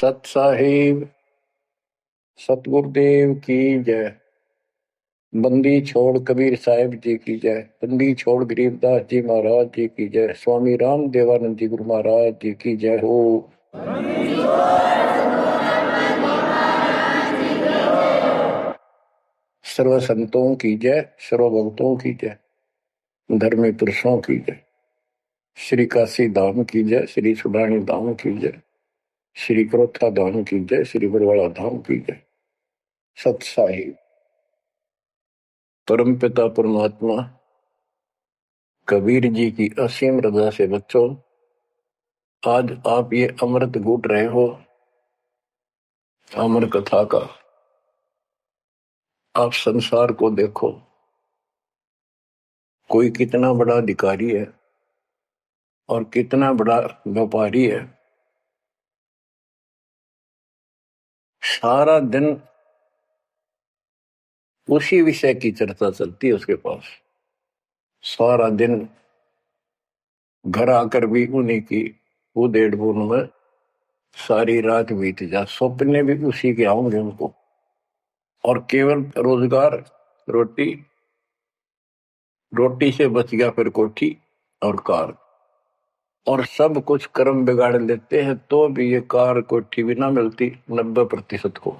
सत साहिब सतगुरुदेव की जय। बंदी छोड़ कबीर साहिब जी की जय। बंदी छोड़ गरीबदास जी महाराज जी की जय। स्वामी राम देवानंद जी गुरु महाराज जी की जय हो। सर्व संतों की जय, सर्व भक्तों की जय, धर्मी पुरुषों की जय। श्री काशी धाम की जय, श्री सुडानी धाम की जय, श्री क्रोथा धाम की जय, श्री बरवाड़ा धाम की जय। सत साहिब परम पिता परमात्मा कबीर जी की असीम रजा से बच्चों, आज आप ये अमृत घूट रहे हो अमर कथा का। आप संसार को देखो, कोई कितना बड़ा अधिकारी है और कितना बड़ा व्यापारी है। सारा दिन उसी विषय की चर्चा चलती है उसके पास। सारा दिन घर आकर भी उन्हीं की उधेड़ बुन में सारी रात बीत जा, सपने भी उसी के आऊंगे उनको। और केवल रोजगार, रोटी, रोटी से बच गया फिर कोठी और कार, और सब कुछ कर्म बिगाड़ लेते हैं तो भी ये कार कोठी भी ना मिलती 90% को।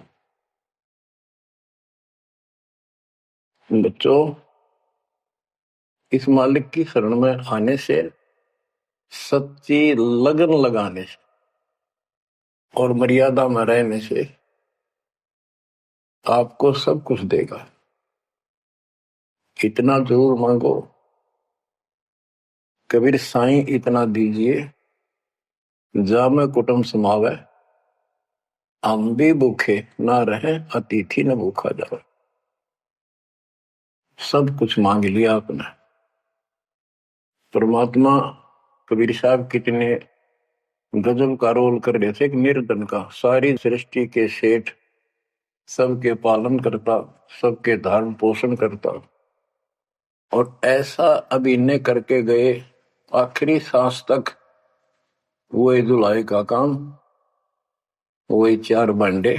बच्चों, इस मालिक की शरण में आने से, सच्ची लगन लगाने से और मर्यादा में रहने से आपको सब कुछ देगा। इतना जरूर मांगो, कबीर साईं इतना दीजिए जामे कुटुंब समावे, हम भी भूखे ना रहे अतिथि न भूखा जावे। सब कुछ मांग लिया आपने। परमात्मा कबीर साहब कितने गजब का रोल कर रहे थे, एक निर्धन का, सारी सृष्टि के सेठ, सबके पालन करता, सबके धारण पोषण करता, और ऐसा अभिनय करके गए आखिरी सांस तक। वही दुलाई का काम, वही 4 भांडे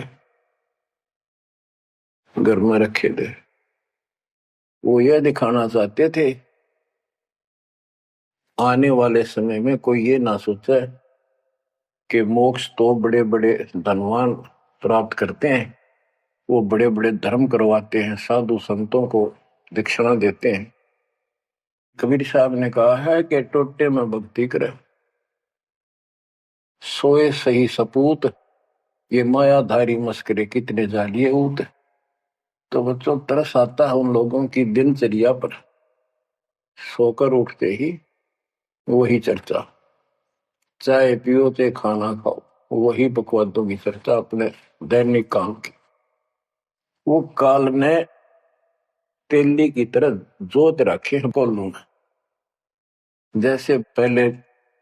घर में रखे थे। वो यह दिखाना चाहते थे आने वाले समय में कोई ये ना सोचे कि मोक्ष तो बड़े बड़े धनवान प्राप्त करते हैं, वो बड़े बड़े धर्म करवाते हैं, साधु संतों को दक्षिणा देते हैं। कबीर साहब ने कहा है कि टोटे में भक्ति करे, सोए सही सपूत, ये मायाधारी मस्करे कितने जालिए ऊत। तो बच्चों, तरस आता है उन लोगों की दिनचर्या पर। सोकर उठते ही वही चर्चा, चाय पियो चाहे खाना खाओ, वही बकवादों की चर्चा अपने दैनिक काम की। वो काल ने तेली की तरह जोत रखे हैं कोल्लू में। जैसे पहले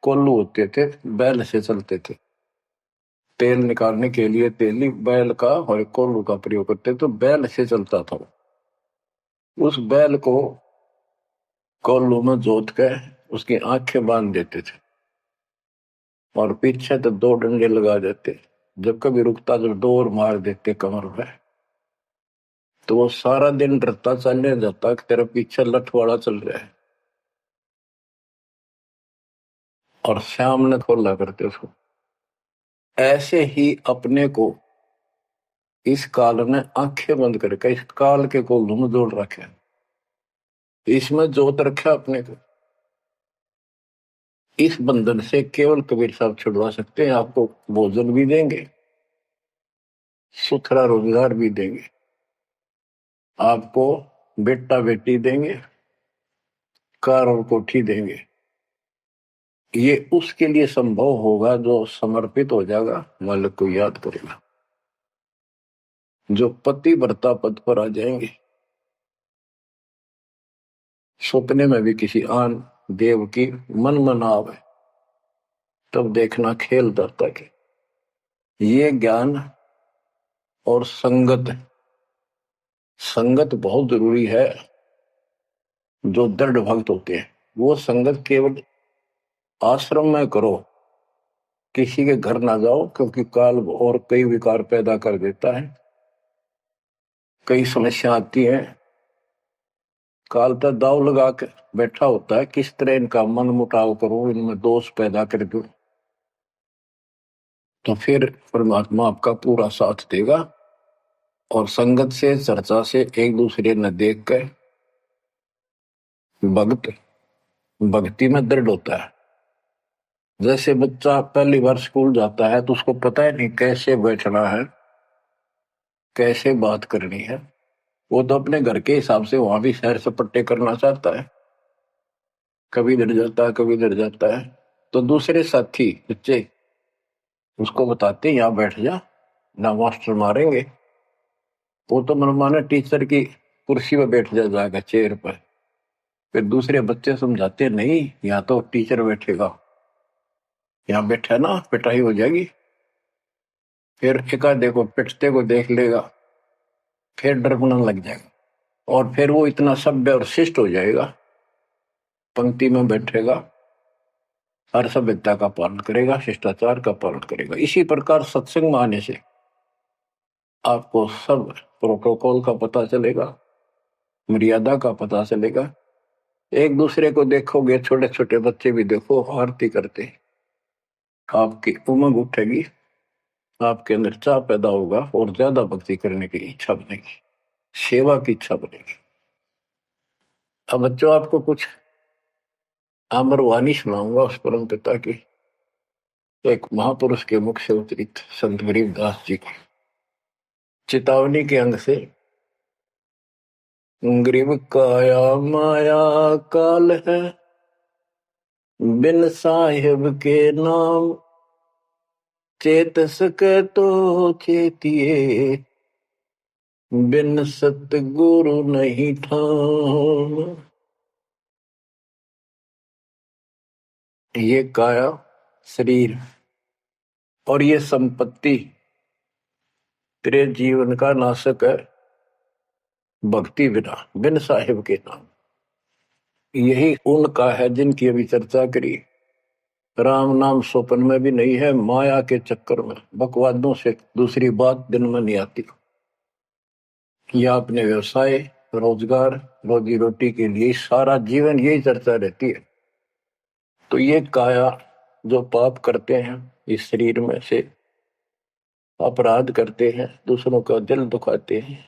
कोल्लू होते थे, बैल से चलते थे, तेल निकालने के लिए तेली बैल का और कोल्लू का प्रयोग करते, तो बैल से चलता था। उस बैल को कोल्लू में जोत के उसकी आंखें बांध देते थे और पीछे तो 2 डंडे लगा देते। जब कभी रुकता तो डोर मार देते कमर पे। तो वो सारा दिन डरता चलने जाता कि तेरा पीछे लठवाड़ा चल रहा है, और शाम ने खोला करते उसको। ऐसे ही अपने को इस काल ने आंखें बंद करके इस काल के कोल्लू में जोड़ रखे, इसमें जोत रखा अपने को। इस बंधन से केवल कबीर साहब छुड़वा सकते हैं। आपको भोजन भी देंगे, सुथरा रोजगार भी देंगे, आपको बेटा बेटी देंगे, कार और कोठी देंगे। ये उसके लिए संभव होगा जो समर्पित हो जाएगा, मालिक को याद करेगा। जो पतिव्रता पद पर आ जाएंगे, सपने में भी किसी आन देव की मन मना आवे, तब देखना खेल दर्ता के। ये ज्ञान और संगत, संगत बहुत जरूरी है। जो दृढ़ भक्त होते हैं वो संगत केवल आश्रम में करो, किसी के घर ना जाओ, क्योंकि काल और कई विकार पैदा कर देता है, कई समस्या आती है। काल तो दाव लगा के बैठा होता है, किस तरह इनका मन मुटाव करूं, इनमें दोष पैदा कर दूं, तो फिर परमात्मा आपका पूरा साथ देगा। और संगत से, चर्चा से, एक दूसरे न देख कर भक्त भक्ति में दृढ़ होता है। जैसे बच्चा पहली बार स्कूल जाता है तो उसको पता है नहीं कैसे बैठना है, कैसे बात करनी है। वो तो अपने घर के हिसाब से वहां भी सैर सपट्टे करना चाहता है, कभी इधर जाता है कभी इधर जाता है। तो दूसरे साथी बच्चे उसको बताते यहाँ बैठ जा, ना मास्टर मारेंगे। वो तो मनमाना टीचर की कुर्सी पर बैठ जाएगा, चेयर पर। फिर दूसरे बच्चे समझाते नहीं, यहाँ तो टीचर बैठेगा, यहाँ बैठा ना पिटाई हो जाएगी। फिर एकाधे को पिटते को देख लेगा, फिर डरना लग जाएगा, और फिर वो इतना सभ्य और शिष्ट हो जाएगा, पंक्ति में बैठेगा, हर सभ्यता का पालन करेगा, शिष्टाचार का पालन करेगा। इसी प्रकार सत्संग में आने से आपको सब प्रोटोकॉल का पता चलेगा, मर्यादा का पता चलेगा। एक दूसरे को देखोगे, छोटे छोटे बच्चे भी देखो आरती करते, आपकी उमंग उठेगी, आपके अंदर चाह पैदा होगा और ज्यादा भक्ति करने की इच्छा बनेगी, सेवा की इच्छा बनेगी। अब बच्चों आपको कुछ अमर वाणी सुनाऊंगा उस परम पिता की, एक महापुरुष के मुख से उतरित संत गरीबदास जी की चेतावनी के अंग से। गरीब काया माया काल है, बिन साहिब के नाम चेत सके तो चेतिए, बिन सतगुरु नहीं ठाम। ये काया शरीर और ये संपत्ति तेरे जीवन का नाशक है, भक्ति बिना, बिन साहिब के नाम। यही उनका है जिनकी अभी चर्चा करी। राम नाम स्वप्न में भी नहीं है, माया के चक्कर में बकवादों से दूसरी बात दिन में नहीं आती। या अपने व्यवसाय, रोजगार, रोजी रोटी के लिए सारा जीवन यही चर्चा रहती है। तो ये काया जो पाप करते हैं, इस शरीर में से अपराध करते हैं, दूसरों का दिल दुखाते हैं,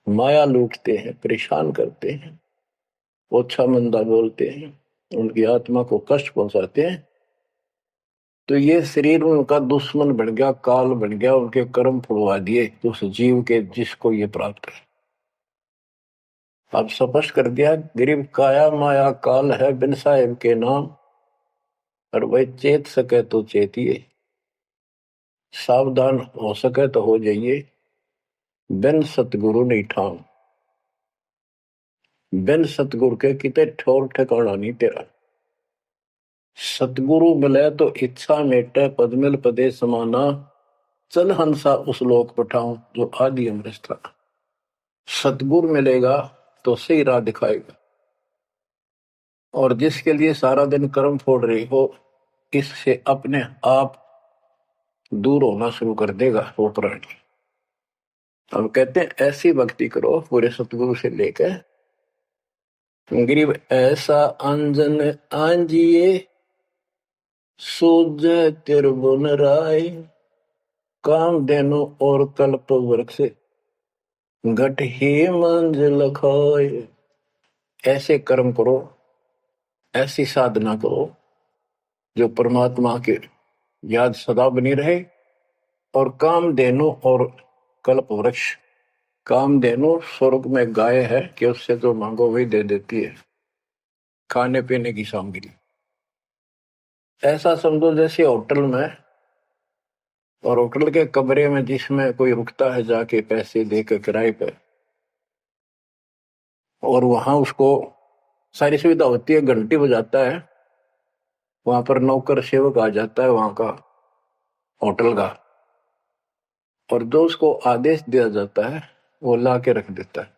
माया लूटते हैं, परेशान करते हैं, ओछा मंदा बोलते हैं, उनकी आत्मा को कष्ट पहुंचाते हैं, तो ये शरीर उनका दुश्मन बन गया, काल बन गया, उनके कर्म फुड़वा दिए उस जीव के जिसको ये प्राप्त है। अब स्पष्ट कर दिया, गरीब काया माया काल है, बिन साहिब के नाम, और वह चेत सके तो चेतिए, सावधान हो सके तो हो जाइए, बिन सतगुरु नहीं ठाम। बिन सतगुरु के किते ठोर ठिकाना नहीं तेरा। सतगुरु मिले तो इच्छा मेटे, पदमिल पदे समाना, चल हंसा उस लोक पठाऊं जो आदि अमृत था। सतगुरु मिलेगा तो सही राह दिखाएगा, और जिसके लिए सारा दिन कर्म फोड़ रही हो, इससे अपने आप दूर होना शुरू कर देगा वो प्राणी। हम कहते हैं ऐसी भक्ति करो पूरे सतगुरु से लेकर, गरीब ऐसा अंजन आंजिए, सूझ तिरबुन राय, काम देनो और कल्प वृक्ष, घट ही मंजिल खाए। ऐसे कर्म करो, ऐसी साधना करो जो परमात्मा के याद सदा बनी रहे, और काम देनो और कल्प वृक्ष। काम देनो स्वर्ग में गाय है कि उससे जो मांगो वही दे देती है, खाने पीने की सामग्री। ऐसा समझो जैसे होटल में, और होटल के कमरे में जिसमें कोई रुकता है जाके पैसे देकर किराए पे, और वहां उसको सारी सुविधा होती है, घंटी बजाता है, वहां पर नौकर सेवक आ जाता है वहां का होटल का, और जो उसको आदेश दिया जाता है वो ला के रख देता है।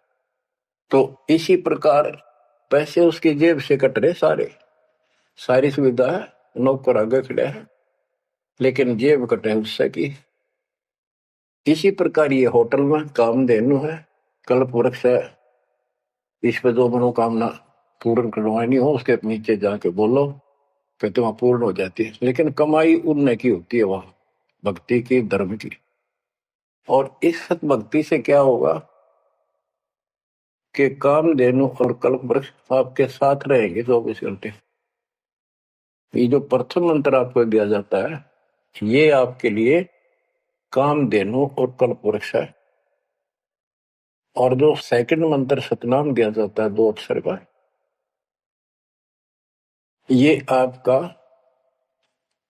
तो इसी प्रकार पैसे उसकी जेब से कट रहे सारे, सारी सुविधा है, नौकर आगे खड़े हैं, लेकिन जेब कटे उससे की। इसी प्रकार ये होटल में कामधेनु है, कल्प वृक्ष है। इस पे जो मनोकामना पूर्ण करवानी हो उसके नीचे जाके बोलो, फिर तो वहां पूर्ण हो जाती है। लेकिन कमाई उनने की होती है वहां, भक्ति की, धर्म की। और इस सत भक्ति से क्या होगा कि कामधेनु और कल्प वृक्ष आपके साथ रहेंगे 24 घंटे। ये जो प्रथम मंत्र आपको दिया जाता है, ये आपके लिए कामधेनु और कल्प वृक्ष है। और जो सेकंड मंत्र सतनाम दिया जाता है 2 अक्षर का, ये आपका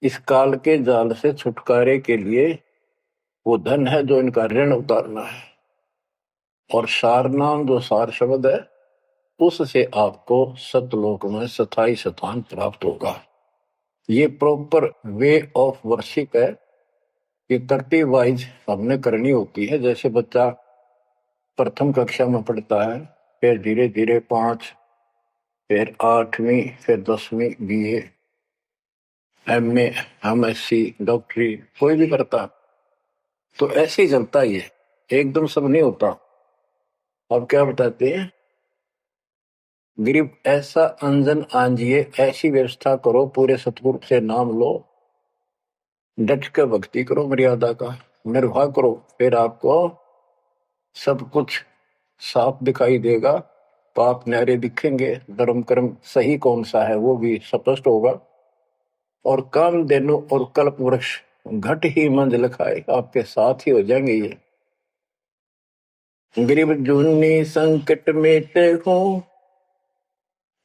इस काल के जाल से छुटकारे के लिए वो धन है जो इनका ऋण उतारना है। और सार नाम जो सार शब्द है, उससे आपको सतलोक में स्थायी स्थान प्राप्त होगा। ये प्रॉपर वे ऑफ वर्शिप है। ये तरतीब वाइज हमने करनी होती है। जैसे बच्चा प्रथम कक्षा में पढ़ता है, फिर धीरे धीरे 5, फिर 8वीं, फिर 10वीं BA, MA, MSc, डॉक्टरी कोई भी करता, तो ऐसे ही चलता ही है, एकदम सब नहीं होता। अब क्या बताते हैं, गरीब ऐसा अंजन आंजिए, ऐसी व्यवस्था करो, पूरे सतगुरु से नाम लो, डट के भक्ति करो, मर्यादा का निर्वाह करो, फिर आपको सब कुछ साफ दिखाई देगा। पाप न्यारे दिखेंगे, धर्म कर्म सही कौन सा है वो भी स्पष्ट होगा। और कामधेनु और कल्प वृक्ष घट ही मंजिल खाए, आपके साथ ही हो जाएंगे ये। गरीब जूनी संकट मेटे हो,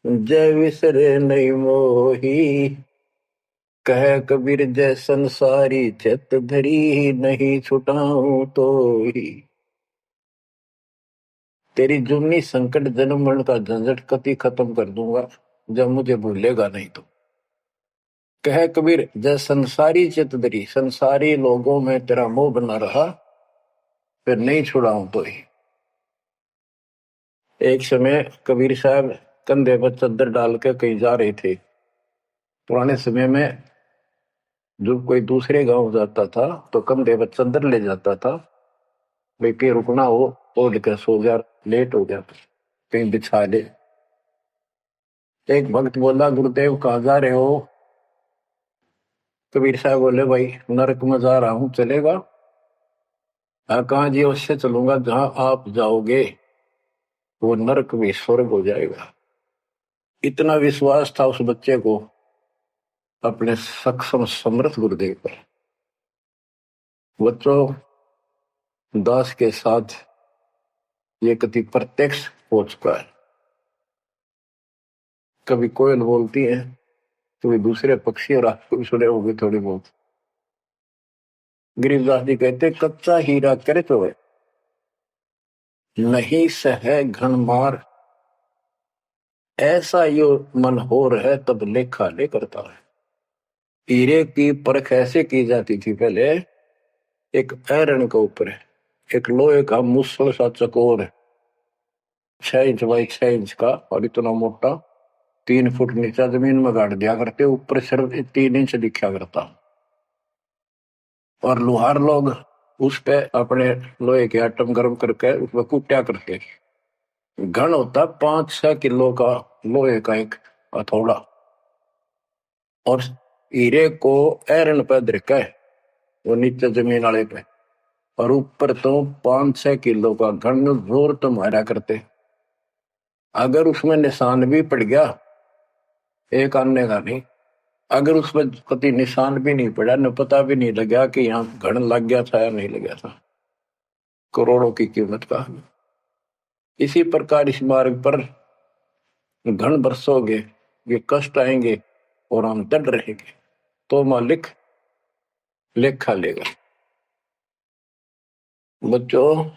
जय विसरे नहीं मोही, कह कबीर जय संसारी, चित धरी नहीं छुटाऊं तो ही। तेरी जुम्नी संकट जन्म मरण का झंझट कति खत्म कर दूंगा, जब मुझे भूलेगा नहीं तो। कह कबीर जय संसारी चित धरी, संसारी लोगों में तेरा मोह बना रहा, फिर नहीं छुड़ाऊं तो ही। एक समय कबीर साहब कंधे पर चद्दर डाल के कहीं जा रहे थे। पुराने समय में जब कोई दूसरे गांव जाता था तो कंधे पर चद्दर ले जाता था, भाई कहीं रुकना हो, ओढ़ कर सो जा, लेट हो गया कहीं बिछा ले। एक भक्त बोला, गुरुदेव कहाँ जा रहे हो? कबीर साहब बोले, भाई नरक में जा रहा हूं, चलेगा? हाँ, कहाँ जी? उससे चलूंगा जहां आप जाओगे वो नरक भी स्वर्ग हो जाएगा। इतना विश्वास था उस बच्चे को अपने सक्षम समर्थ गुरुदेव पर। बच्चों, दास के साथ ये कति प्रत्यक्ष हो चुका है। कभी कोयल बोलती है, कभी दूसरे पक्षी, और आपको भी सुने होंगे थोड़ी बहुत। गरीबदास जी कहते, कच्चा हीरा करे तो है, नहीं सह घन मार, ऐसा यो मन होर है, तब लेखा ले करता है। हीरे की परख ऐसे की जाती थी पहले, एक आयरन के ऊपर है, एक लोहे का मुसल सा चकोर है, 6 इंच बाई 6 इंच का, और इतना मोटा, 3 फुट नीचा जमीन में गाड़ दिया करते, ऊपर सिर्फ 3 इंच दिखा करता। और लोहार लोग उस पे अपने लोहे के आइटम गर्म करके उसमें कूटा करते। घन होता 5-6 किलो का लोहे का एक हथौड़ा, और हीरे को आयरन पे धरका है वो नीचे जमीन वाले पे, और ऊपर तो 5-6 किलो का घन जोर तो मारा करते। अगर उसमें निशान भी पड़ गया, एक आने का नहीं, अगर उसमें कभी निशान भी नहीं पड़ा, न पता भी नहीं लगा कि यहाँ घन लग गया था या नहीं लग गया था, करोड़ों की कीमत का। इसी प्रकार इस मार्ग पर घन बरसोगे, ये कष्ट आएंगे और हम डट रहेंगे, तो मालिक लेखा लेगा। बच्चों,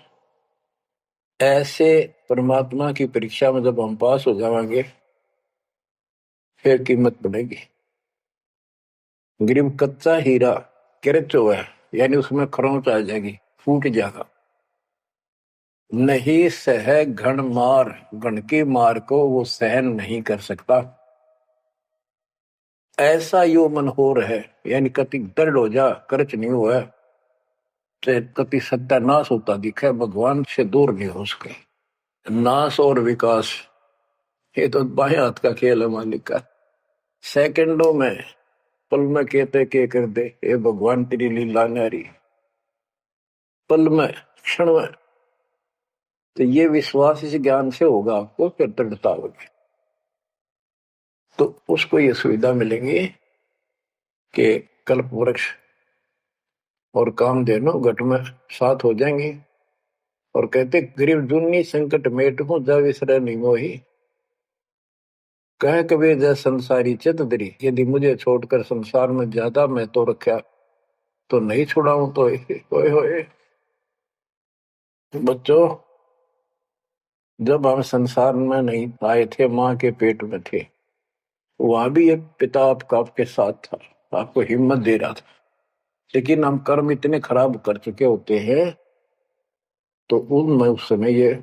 ऐसे परमात्मा की परीक्षा में जब हम पास हो जाएंगे, फिर कीमत बढ़ेगी। गरीब कच्चा हीरा किरच हुआ है, यानी उसमें खरोंच आ जाएगी, फूट जाएगा। नहीं सह घन मार, घन की मार को वो सहन नहीं कर सकता। ऐसा यो मन हो रहा है, यानी कति दर्द हो जा, कर्च नहीं हुआ, चाहे कति सत्यानाश होता दिखे, भगवान से दूर नहीं हो सके। नाश और विकास, ये तो बाएं हाथ का खेल है मालिक का। सेकंडों में, पल में कहते के कर दे, ये भगवान तेरी लीला न्यारी, पल में, क्षण में। तो ये विश्वास इस ज्ञान से होगा आपको, फिर दृढ़ता होगी। तो उसको ये सुविधा मिलेंगी कि कल्प वृक्ष और कामधेनु घट में साथ हो जाएंगे। और कहते गरीब दुन्नी संकट मेट हूं, जा विसर नहीं मोही, कह कबीर जय संसारी चित दरी, यदि मुझे छोड़कर संसार में ज्यादा मैं तो रखा तो नहीं छुड़ाऊं तो होए होए। बच्चों, जब हम संसार में नहीं आए थे, माँ के पेट में थे, वहां भी एक पिता आपका आपके साथ था, आपको हिम्मत दे रहा था। लेकिन हम कर्म इतने खराब कर चुके होते हैं, तो उनमें उस समय ये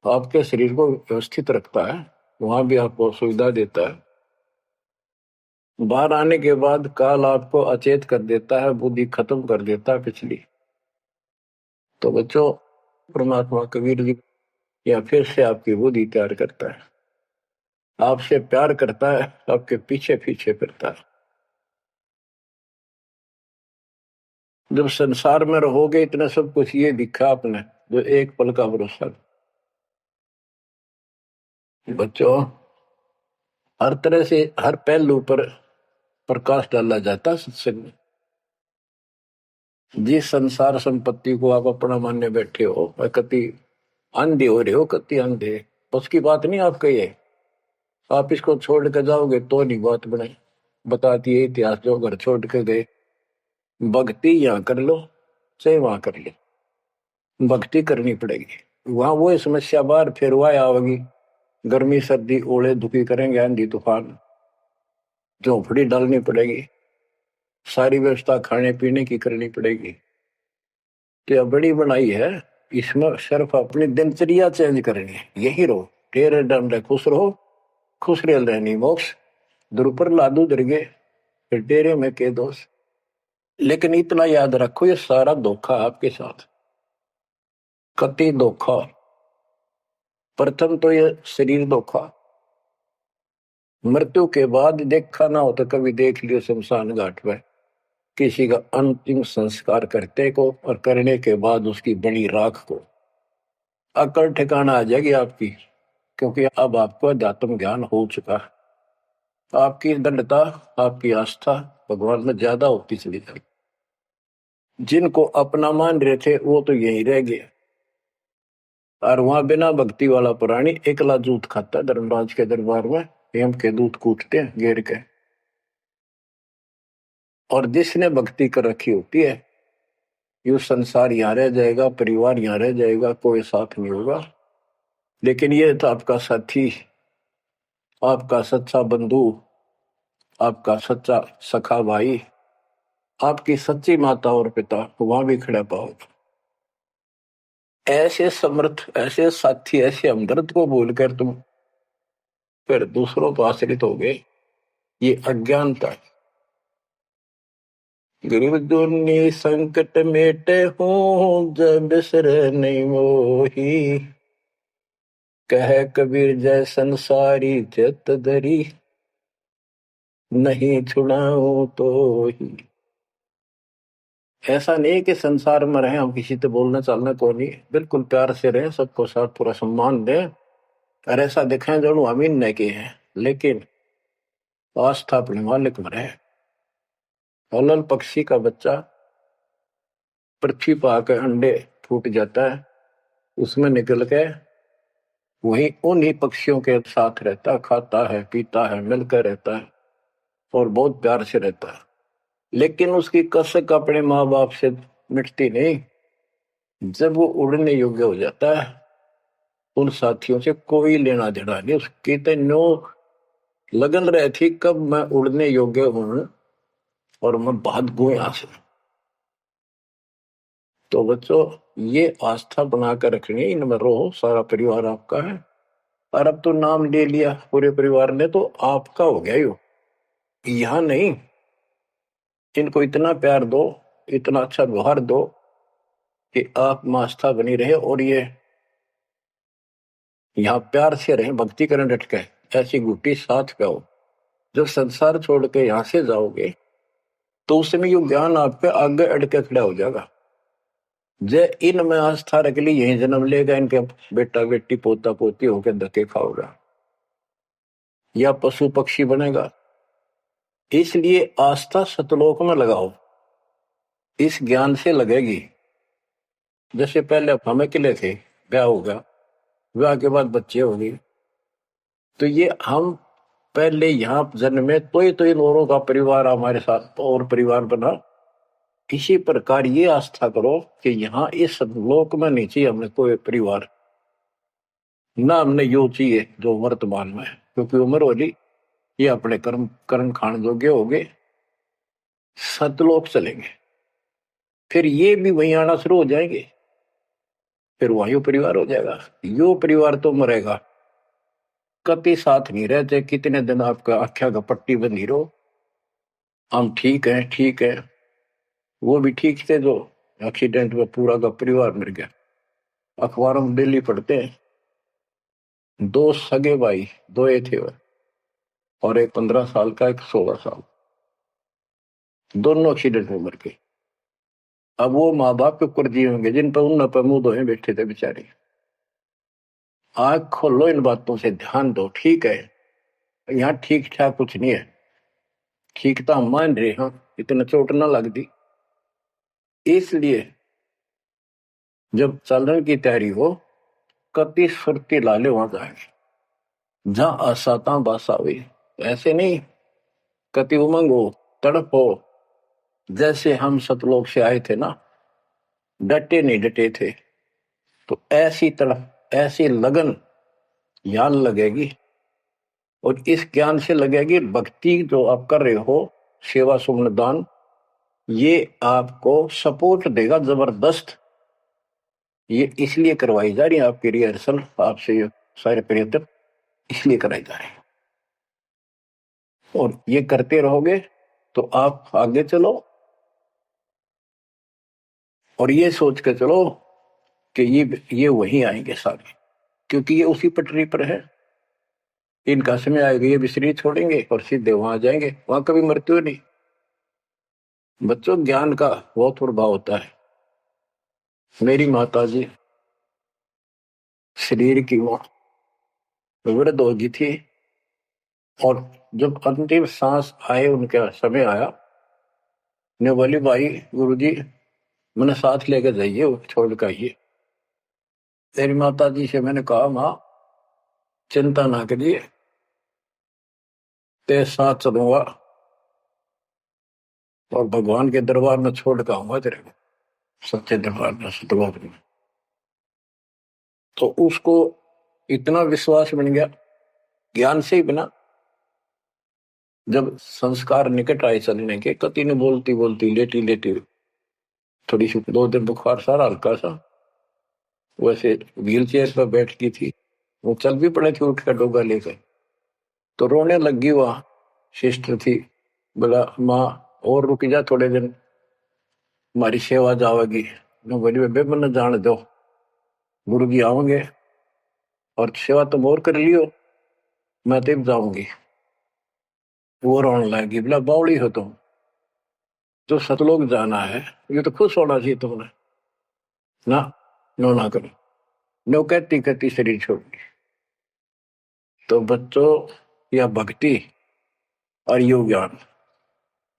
आपके शरीर को व्यवस्थित रखता है, वहां भी आपको सुविधा देता है। बाहर आने के बाद काल आपको अचेत कर देता है, बुद्धि खत्म कर देता है पिछली। तो बच्चों, परमात्मा कबीर जी या फिर से आपकी बुद्धि तैयार करता है, आपसे प्यार करता है, आपके पीछे पीछे फिरता है। जब संसार में रहोगे, इतना सब कुछ ये दिखा आपने, जो एक पल का भरोसा। बच्चों, हर तरह से हर पहलू पर प्रकाश डाला जाता है सत्संग में। जिस संसार संपत्ति को आप अपना मानने बैठे हो, कति अंधे हो रहे हो, कति अंधे, उसकी बात नहीं आप कहिए। आप इसको छोड़ के जाओगे तो नहीं बात बने। बताती है इतिहास, जो घर छोड़ के गए, भक्ति यहाँ कर लो चाहे वहां कर लो, भक्ति करनी पड़ेगी। वहां वो समस्या बार फिर वह आवेगी, गर्मी सर्दी ओले दुखी करेंगे, आंधी तूफान, झोंपड़ी डालनी पड़ेगी, सारी व्यवस्था खाने पीने की करनी पड़ेगी। तो यह बड़ी बनाई है, इसमें सिर्फ अपनी दिनचर्या चेंज करनी, यही रहो, टेरे डन रहे, खुश रहो, खुश रेल रहनी मोक्ष, द्रुपर लादू दरगे, फिर डेरे में के दोष। लेकिन इतना याद रखो, ये सारा धोखा आपके साथ, कति धोखा। प्रथम तो ये शरीर धोखा, मृत्यु के बाद देखा ना हो तो कभी देख लियो शमशान घाट पर किसी का अंतिम संस्कार करते को, और करने के बाद उसकी बड़ी राख को अकड़ ठिकाना आ जाएगी आपकी। क्योंकि अब आपको अध्यात्म ज्ञान हो चुका है, आपकी दृढ़ता, आपकी आस्था भगवान में ज्यादा होती चली जाएगी। जिनको अपना मान रहे थे वो तो यही रह गए, और वहां बिना भक्ति वाला प्राणी एकला जूत खाता, धर्मराज के दरबार में हेम के दूत कूटते हैं घेर के। और जिसने भक्ति कर रखी होती है, यू संसार यहाँ रह जाएगा, परिवार यहाँ रह जाएगा, कोई साथ नहीं होगा। लेकिन ये तो आपका साथी, आपका सच्चा बंधु, आपका सच्चा सखा भाई, आपकी सच्ची माता और पिता वहां भी खड़ा पाओगे। ऐसे समर्थ, ऐसे साथी, ऐसे हमदर्द को भूलकर तुम फिर दूसरों पर आश्रित हो गए, ये अज्ञानता है। गरीब दुनी संकट मेटे हूं, जब बिसर नहीं मोही, कह कबीर जय संसारी चित धरी, नहीं छुड़ाऊं तो ही। ऐसा नहीं कि संसार में रहे हम किसी से बोलने चालने को नहीं, बिल्कुल प्यार से रहे, सबको साथ पूरा सम्मान दें, और ऐसा दिखाएं जो अमीन नहीं किए हैं, लेकिन आस्था अपने मालिक में रहे। हलल पक्षी का बच्चा पृथ्वी पर आकर अंडे फूट जाता है, उसमें निकल के वही उन्हीं पक्षियों के साथ रहता, खाता है, पीता है, मिलकर रहता है, और बहुत प्यार से रहता है। लेकिन उसकी कसक अपने माँ बाप से मिटती नहीं। जब वो उड़ने योग्य हो जाता है, उन साथियों से कोई लेना देना नहीं, उसकी तो नो लगन रही थी कब मैं उड़ने योग्य हूं और मैं भाग गूं यहां से। तो बच्चों, ये आस्था बनाकर रखनी, इनमें रहो, सारा परिवार आपका है। और अब तो नाम ले लिया पूरे परिवार ने, तो आपका हो गया यो। यहां नहीं, इनको इतना प्यार दो, इतना अच्छा व्यवहार दो कि आप में आस्था बनी रहे और ये यहाँ प्यार से रहे, भक्ति करें डट के, ऐसी गुटी साथ पाओ। जब संसार छोड़ के यहां से जाओगे तो उस समय ये ज्ञान आपके आगे अड़ के खड़ा हो जाएगा। जय इनमें आस्था रख ली, यही जन्म लेगा, इनके बेटा बेटी पोता पोती होकर धक्के खाओगा या पशु पक्षी बनेगा। इसलिए आस्था सतलोक में लगाओ, इस ज्ञान से लगेगी। जैसे पहले हम अकेले थे, ब्याह होगा, ब्याह के बाद बच्चे होंगे, तो ये हम पहले यहाँ जन्म में तो इन औरों का परिवार हमारे साथ और परिवार बना। इसी प्रकार ये आस्था करो कि यहाँ इस लोक में नहीं चाहिए हमें कोई परिवार, ना हमने यो चाहिए जो वर्तमान में है, क्योंकि उम्र वाली ये अपने कर्म कर्म खान जोगे हो गए, सतलोक चलेंगे, फिर ये भी वहीं आना शुरू हो जाएंगे, फिर वहीं परिवार हो जाएगा। यो परिवार तो मरेगा, कभी साथ नहीं रहते, कितने दिन आपका आख्या का पट्टी बंधी रहो, हम ठीक है ठीक है, वो भी ठीक थे जो एक्सीडेंट में पूरा का परिवार मर गया। अखबारों में डेली पढ़ते हैं, दो सगे भाई, दो ये थे, और एक 15 साल का, एक 16 साल, दोनों एक्सीडेंट में मर गए। अब वो माँ बाप के ऊपर जी होंगे जिन पर उन पर मुंह धोए बैठे थे बेचारे। आंख खोलो, इन बातों से ध्यान दो। ठीक है, यहाँ ठीक ठाक कुछ नहीं है, ठीक तो हम मान रहे हैं, इतना चोट ना लग दी। इसलिए जब चलने की तैयारी हो, कति सुरती लाले वहां जाएंगे जहां आसाता बासा हुई। ऐसे नहीं, कति उमंग हो, तड़प हो, जैसे हम सतलोक से आए थे ना, डटे नहीं डटे थे, तो ऐसी तड़प ऐसी लगन यान लगेगी। और इस ज्ञान से लगेगी भक्ति जो आप कर रहे हो, सेवा सुमन दान, ये आपको सपोर्ट देगा जबरदस्त। ये इसलिए करवाई जा रही है आपकी रिहर्सल, आपसे ये सारे प्रयत्न इसलिए कराए जा रहे हैं, और ये करते रहोगे तो आप आगे चलो, और ये सोच के चलो कि ये वहीं आएंगे सारे, क्योंकि ये उसी पटरी पर है। इनका समय आएगा, ये भी शरीर छोड़ेंगे और सीधे वहां जाएंगे, वहां कभी मृत्यु नहीं। बच्चों, ज्ञान का बहुत प्रभाव होता है। मेरी माता जी शरीर की वो वृद्ध हो गई थी, और जब अंतिम सांस आए, उनका समय आया, ने बोली भाई गुरु जी मैंने साथ लेकर जाइए, वो छोड़ कर आइए। तेरी माता जी से मैंने कहा, माँ चिंता ना करिए, तेरे साथ चलूंगा और भगवान के दरबार में छोड़ कर आऊंगा तेरे को, सच्चे दरबार में, सतलोक में। तो उसको इतना विश्वास बन गया, ज्ञान से ही बना। जब संस्कार निकट आए चलने के, कति ने बोलती बोलती लेटी लेटी, थोड़ी सी 2 दिन बुखार सारा हल्का सा, वैसे व्हील चेयर पर बैठ की थी, वो चल भी पड़े थे उठ कर डोगा लेकर, तो रोने लगी। वहां सिस्टर थी, बोला माँ और रुक जा थोड़े दिन, हमारी सेवा जावेगी। मैं बोली बेबे मैंने जान दो, गुरु जी आओगे और सेवा तुम और कर लियो, मैं तब जाऊंगी। वो रोने लगी, बोला बावड़ी हो तुम, जो सतलोक जाना है ये तो खुश होना चाहिए तुमने, ना नो ना करो, नो कहती कहती शरीर छोड़ दी। तो बच्चों, या भक्ति और योग ज्ञान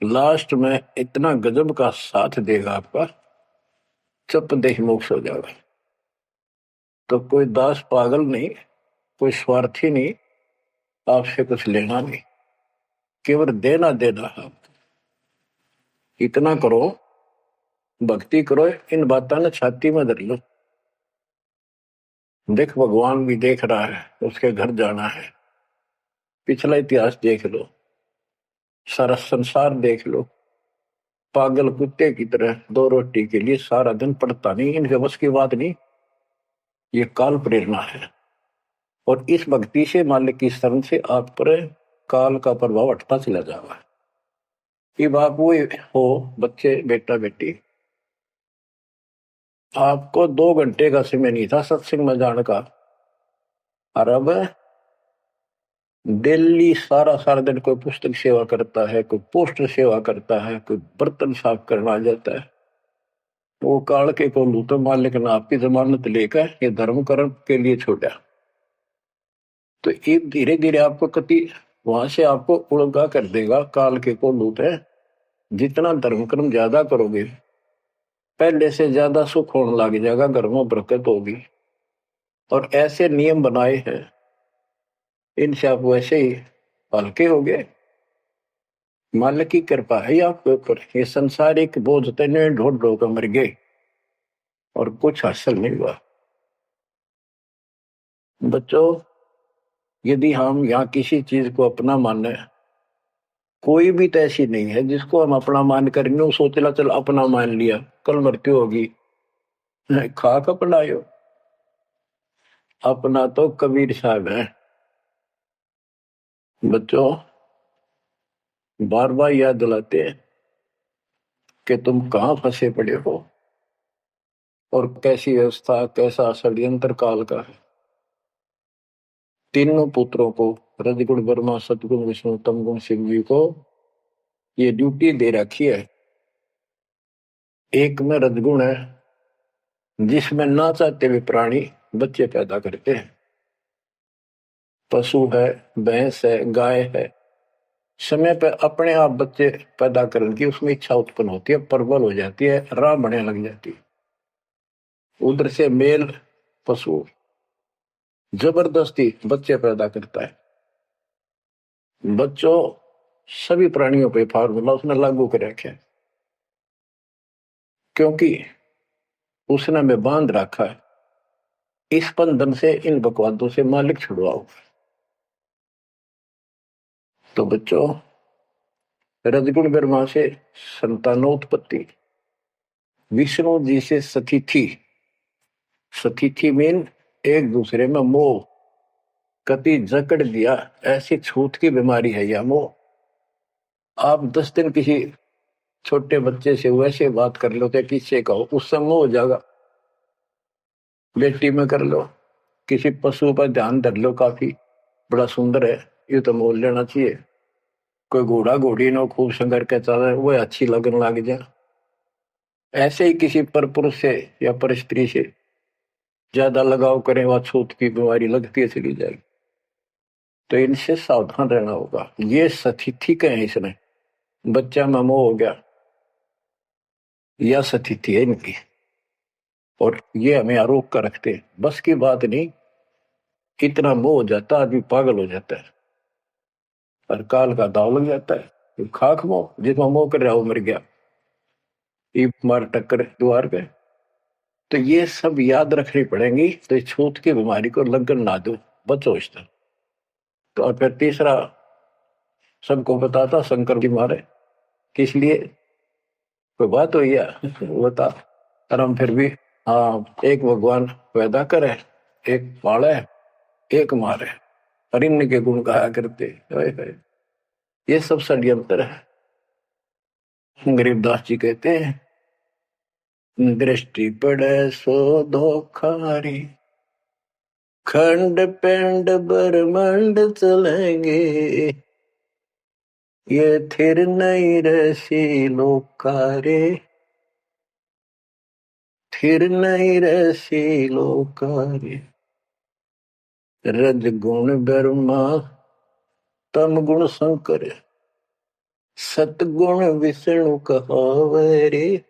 लास्ट में इतना गजब का साथ देगा आपका, चुप देह मोक्ष हो जाएगा। तो कोई दास पागल नहीं, कोई स्वार्थी नहीं, आपसे कुछ लेना नहीं, केवल देना देना है। इतना करो, भक्ति करो, इन बातों ने छाती में धर लो। देख भगवान भी देख रहा है, उसके घर जाना है, पिछला इतिहास देख लो, सारा संसार देख लो। पागल कुत्ते की तरह 2 रोटी के लिए सारा दिन पड़ता नहीं, इनके बस की बात नहीं, ये काल प्रेरणा है। और इस भक्ति से, मालिक की शरण से आप पर काल का प्रभाव हटता चला जाएगा। कि बाप वो हो, बच्चे बेटा बेटी, आपको 2 घंटे का समय नहीं था सत्संग में जाने का, और अब डेली सारा सारा दिन कोई पुस्तक सेवा करता है, कोई पोस्टर सेवा करता है, कोई बर्तन साफ करना आ जाता है। तो वो काल के को लूटो मालिक ने आपकी जमानत लेकर ये धर्म कर्म के लिए छोड़ा। तो ये धीरे धीरे आपको कति वहां से आपको उड़गा कर देगा काल के को लूट है। जितना धर्म कर्म ज्यादा करोगे पहले से ज्यादा सुख होने लग जाएगा, घर में बरकत होगी। और ऐसे नियम बनाए हैं, इनसे आप वैसे ही हल्के हो गए। मालिक की कृपा है आपके ऊपर। ये संसारिक बोझ तने ढोड़ ढो कर मर गए और कुछ हासिल नहीं हुआ। बच्चों, यदि हम यहाँ किसी चीज को अपना माने, कोई भी तो ऐसी नहीं है जिसको हम अपना मान करेंगे वो सोचला चल अपना मान लिया कल मृत्यु होगी। खाक अपनायो, अपना तो कबीर साहब है। बच्चों, बार बार याद दिलाते हैं कि तुम कहाँ फंसे पड़े हो और कैसी व्यवस्था, कैसा षड्यंत्र काल का है। तीनों पुत्रों को, रजगुण ब्रह्मा सतगुण विष्णु तम गुण शिव जी को ये ड्यूटी दे रखी है। एक में रजगुण है जिसमें ना चाहते हुए प्राणी बच्चे पैदा करते हैं। पशु है, भैंस है, गाय है, समय पर अपने आप बच्चे पैदा करने की उसमें इच्छा उत्पन्न होती है, प्रबल हो जाती है, राह बढ़ने लग जाती है। उधर से मेल पशु जबरदस्ती बच्चे पैदा करता है। बच्चों, सभी प्राणियों पे फार्मूला उसने लागू कर रखा है, क्योंकि उसने हमें बांध रखा है। इस बंधन से, इन बकवादों से मालिक छुड़वाओ। तो बच्चों, रजगुण ब्रह्मा से संतानोत्पत्ति, विष्णु जी से सतिथि, सतिथि मीन एक दूसरे में मोह, कति जकड़ दिया, ऐसी छूत की बीमारी है यह मोह। आप 10 दिन किसी छोटे बच्चे से वैसे बात कर लो, किससे कहो, उससे मोह हो जाएगा। बेटी में कर लो, किसी पशु पर ध्यान धर लो, काफी बड़ा सुंदर है, ये तो मोल लेना चाहिए। कोई घोड़ा घोड़ी नो खूब संगर के चल रहा है, वो अच्छी लगने लग जाए। ऐसे ही किसी पर पुरुष से या पर स्त्री से ज्यादा लगाव करें, वह छूत की बीमारी लगती है चली जाएगी। तो इनसे सावधान रहना होगा। ये सतिथि कहे इसने, बच्चा में मोह हो गया, यह सतिथि है इनकी, और ये हमें आरोप कर रखते हैं। बस की बात नहीं, इतना मोह हो जाता आदमी पागल हो जाता है और काल का दाव लग जाता है। खाक मोह, जिसमें मोह कर रहा वो मर गया, मार टक्कर द्वार पे। तो ये सब याद रखनी पड़ेंगी, तो इस छूत की बीमारी को लगन ना दो, बचो इससे। तो और फिर तीसरा सबको बताता शंकर की मारे, किस लिए कोई बात हुई है बता। और हम फिर भी, हाँ, एक भगवान पैदा करे, एक पाले, एक मारे, और इनके गुण गाया करते। ये सब षड्यंत्र है। गरीबदास जी कहते हैं, दृष्टि पड़े सो धोखारी, खंड पिंड ब्रह्मांड चलेंगे, ये थिर नहीं रसी लोकारे, थिर नहीं रसी लोकारे। रज गुण ब्रह्मा तम गुण शंकर, सतगुण विष्णु कहावे रे,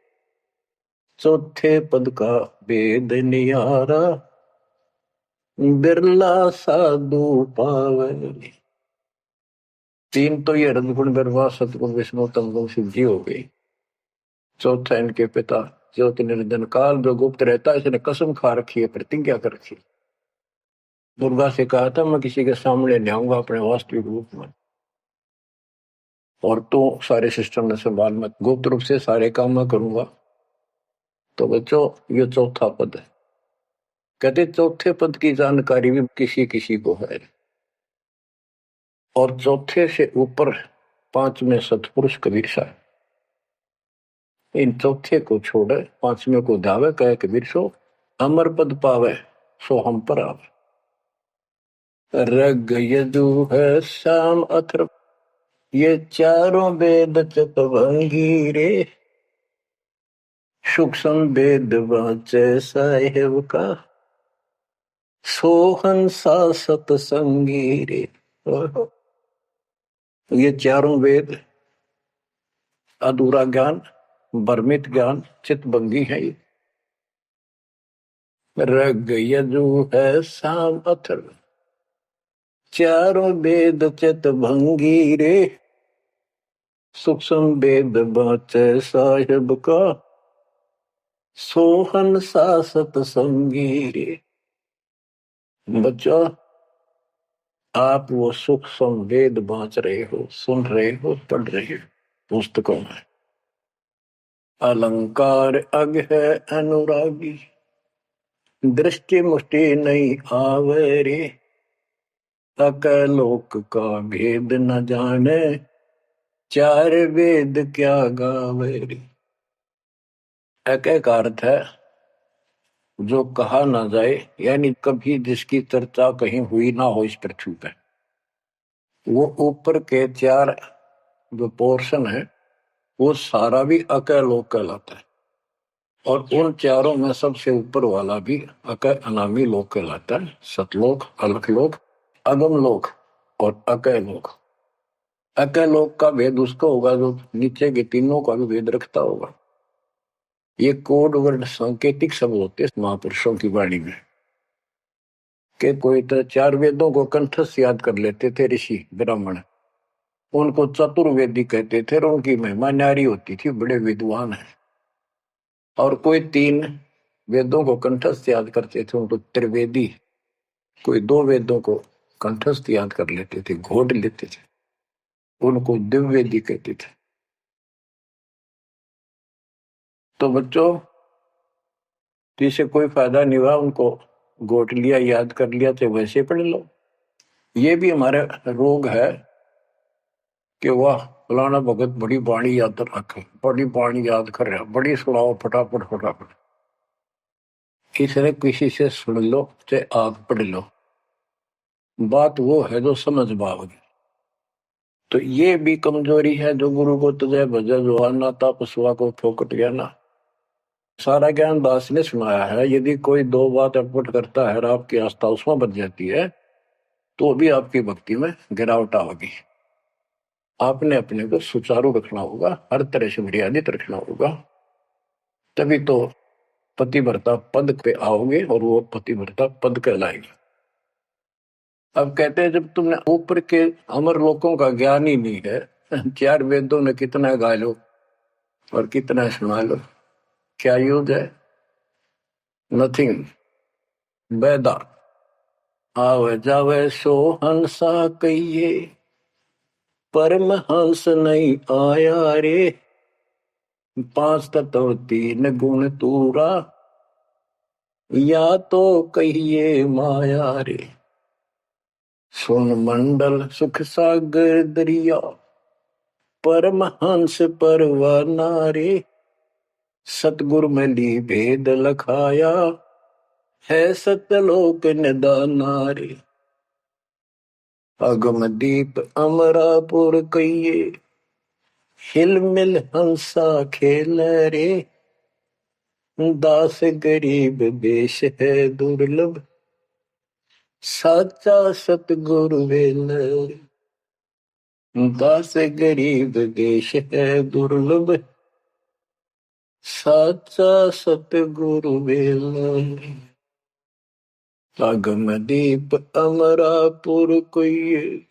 चौथे पद का वेद नियारा, बिरला साधु पावे। तीन तो ये रजगुण ब्रह्मा सतगुण विष्णु तम गुण शिव जी हो गई। चौथा इनके पिता ज्योति निरंजन काल जो गुप्त रहता है, इसने कसम खा रखी है, प्रतिज्ञा कर रखी। दुर्गा से कहा था मैं किसी के सामने नहीं आऊंगा अपने वास्तविक रूप में, और तो सारे सिस्टम में संभाल, मत गुप्त रूप से सारे काम मैं करूंगा। तो बच्चों, ये चौथा पद है। कहते चौथे पद की जानकारी भी किसी किसी को है, और चौथे से ऊपर पांचवें सतपुरुष कबीर साहब। इन चौथे को छोड़े पांचवें को धावे, कहे कबीर सो अमर पद पावे सो हम पर आवे। रग यजु है शाम अथर्व ये चारों वेद चतुर्भंगी रे, सूक्ष्म वेद वाचे साहेब का सोहन सा सतसंगी रे। ये चारों वेद अधूरा ज्ञान, भ्रमित ज्ञान, चितभंगी है। रग यजु है साम अथर्व चारों वेद चितभंगी रे, सूक्ष्म वेद बाचे साहिब का सोहन सा सतसंगी रे। बच्चों, आप वो सूक्ष्म वेद बांच रहे हो, सुन रहे हो, पढ़ रहे हो पुस्तकों में। अलंकार अग है अनुरागी, दृष्टि मुष्टि नहीं आवे रे, अकलोक का भेद न जाने, चार वेद क्या गावे रे। एक का अर्थ है जो कहा ना जाए, यानी कभी जिसकी चर्चा कहीं हुई ना हो इस पृथ्वी पे। वो ऊपर के चार जो पोर्शन है वो सारा भी अकलोक कहलाता है, और उन चारों में सबसे ऊपर वाला भी अकय अनामी लोक कहलाता है। सतलोक, अलखलोक, अगम लोक और अकय लोक। अकय लोक का भेद उसका होगा जो नीचे के तीनों का भी भेद रखता होगा। ये कोड वर्ड सांकेतिक शब्द होते हैं महापुरुषों की वाणी में, कि कोई तो चार वेदों को कंठस्थ याद कर लेते थे ऋषि ब्राह्मण, उनको चतुर्वेदी कहते थे और उनकी महिमा न्यारी होती थी, बड़े विद्वान है। और कोई तीन वेदों को कंठस्थ याद करते थे, उनको त्रिवेदी। कोई दो वेदों को कंठस्थ याद कर लेते थे, घोट लेते थे, उनको दिव्यवेदी कहते थे। तो बच्चों, जिसे कोई फायदा नहीं हुआ, उनको घोट लिया, याद कर लिया, तो वैसे पढ़ लो। ये भी हमारे रोग है कि वाह फलाना भगत बड़ी बाणी याद रखे, बड़ी बाणी याद कर रहा, बड़ी सुनाओ फटाफट फटाफट। किसी किसी से सुन लो चाहे आप पढ़ लो, बात वो है जो समझ पाओगे। तो ये भी कमजोरी है जो गुरु को तुझे भजा जो आना था पशुआ को फोकट गया ना। सारा ज्ञान दास ने सुनाया है, यदि कोई दो बात अटपट करता है और आपकी आस्था उसमें बच जाती है तो भी आपकी भक्ति में गिरावट होगी। आपने अपने को सुचारू रखना होगा, हर तरह से मर्यादित रखना होगा, तभी तो पतिव्रता पद पे आओगे और वो पतिव्रता पद कहलाएगा। अब कहते हैं जब तुमने ऊपर के अमर लोकों का ज्ञान ही नहीं है, चार वेदों ने कितना गा लो और कितना सुना लो, क्या यूज है? नथिंग। बैदा आवे जावे सो हंसा कहिए, परमहंस नहीं आया रे, पांच तत्व तीन गुण तूरा, या तो कहिए माया रे। सुन मंडल सुख सागर दरिया, परमहंस परवाना रे, सतगुरु में ली भेद लखाया, है सतलोक निदाना रे। अगम दीप अमरापुर कहिए, हिल मिल हंसा खेल रे, दास गरीब देश है दुर्लभ, साचा सतगुरु वेल। दास गरीब देश है दुर्लभ, साचा सतगुरु वेल। अगम दीप अमरापुर कोई,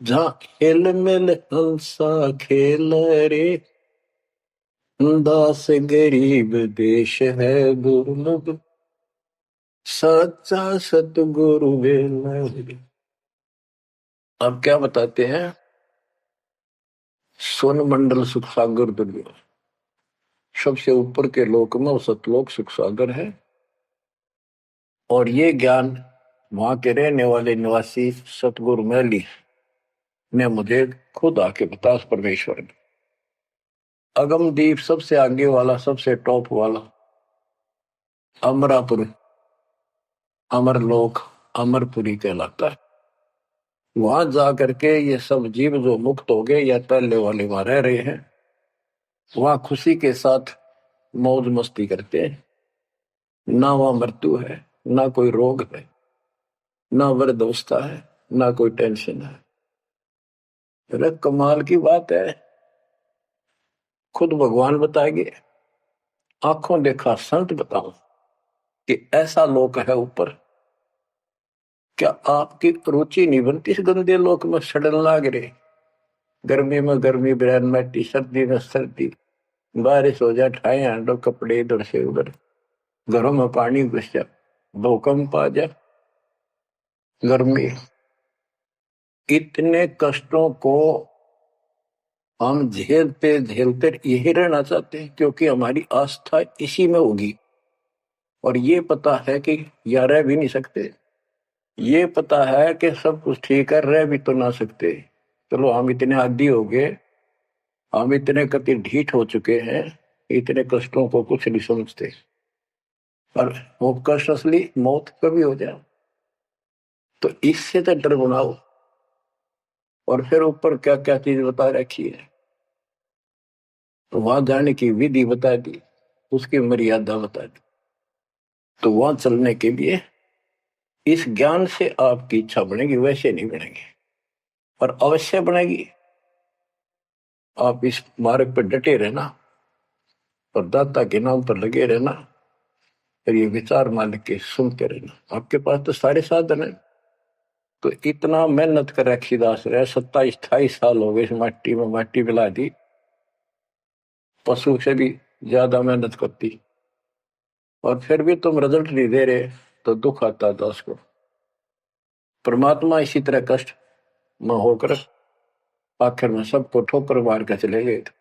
जहाँ हिल मिल हंसा खेल रे, दास गरीब देश है दुर्लभ, साचा सतगुरु वेल। अब क्या बताते हैं? सोन मंडल सुख सागर दुर्गा, सबसे ऊपर के लोक में सतलोक सुख सागर है, और ये ज्ञान वहां के रहने वाले निवासी सतगुरु मैली ने मुझे खुद आके बता उस परमेश्वर ने। अगमदीप सबसे आगे वाला, सबसे टॉप वाला, अमरापुर, अमरलोक, अमरपुरी कहलाता है। वहां जा करके ये सब जीव जो मुक्त हो गए या पहले वाले वहां रह रहे हैं, वहां खुशी के साथ मौज मस्ती करते हैं। ना वहां मृत्यु है, ना कोई रोग है, ना वृद्धावस्था है, ना कोई टेंशन है। अरे कमाल की बात है। खुद भगवान बताएंगे, आंखों देखा संत बताओ कि ऐसा लोक है ऊपर। क्या आपकी रुचि नहीं बनती इस गंदे लोक में सड़न लाग रहे? गर्मी में गर्मी, ब्रैन सर्दी में सर्दी, बारिश हो जाए ठाए हांडो कपड़े इधर से उधर, घरों में पानी घुस जाए, भूकंप आ जाए, गर्मी, इतने कष्टों को हम झेलते झेलते यही रहना चाहते हैं, क्योंकि हमारी आस्था इसी में होगी। और ये पता है कि या रह भी नहीं सकते, ये पता है कि सब कुछ ठीक है, रह भी तो ना सकते। चलो हम इतने आदी हो गए, हम इतने कति ढीठ हो चुके हैं, इतने कष्टों को कुछ नहीं समझते। और वो कष्ट असली मौत कभी हो जाए, तो इससे तो डर बनाओ। और फिर ऊपर क्या क्या चीज बता रखी है, तो वहां जाने की विधि बता दी, उसकी मर्यादा बता दी। तो वहां चलने के लिए इस ज्ञान से आपकी इच्छा बनेगी, वैसे नहीं बनेगी, और अवश्य बनेगी। आप इस मार्ग पर डटे रहना और दाता के नाम पर लगे रहना, और ये विचार मान के सुनते रहना। आपके पास तो सारे साधन है। तो इतना मेहनत कर रखी दास रहे, 27-28 साल हो गए इस माटी में, माटी मिला दी, पशु से भी ज्यादा मेहनत करती, और फिर भी तुम रिजल्ट नहीं दे रहे, तो दुख आता दास को। परमात्मा इसी तरह कष्ट में होकर आखिर में सबको ठोकर मार कर चले गए थे।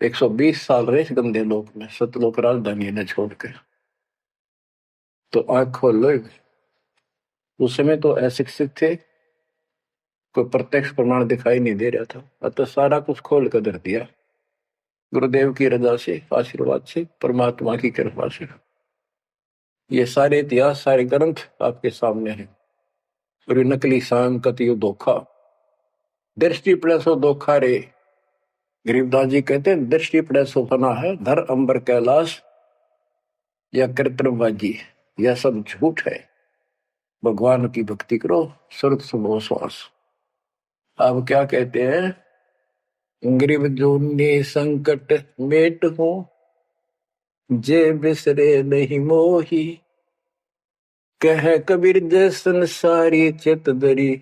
120 साल रहे इस गंदे लोक में, सतलोक राजधानी ने छोड़ के। तो आंख खोल लो। उस समय तो अशिक्षित थे, कोई प्रत्यक्ष प्रमाण दिखाई नहीं दे रहा था, अतः सारा कुछ खोल कर धर दिया, गुरुदेव की रजा से, आशीर्वाद से, परमात्मा की कृपा से। ये सारे इतिहास, सारे ग्रंथ आपके सामने हैं। और ये नकली सांग कतियो धोखा, दृष्टि पड़े सो धोखा रे। गरीबदास जी कहते हैं दृष्टि पड़े सो फना है, धर अंबर कैलाश या कृत्रिमबाजी, यह सब झूठ है। भगवान की भक्ति करो, सुरत सुबह श्वास। अब क्या कहते हैं, गरीब जोनी संकट मेट हो, जे बिसरे नहीं मोही, कह कबीर जय संसारी चित दरी,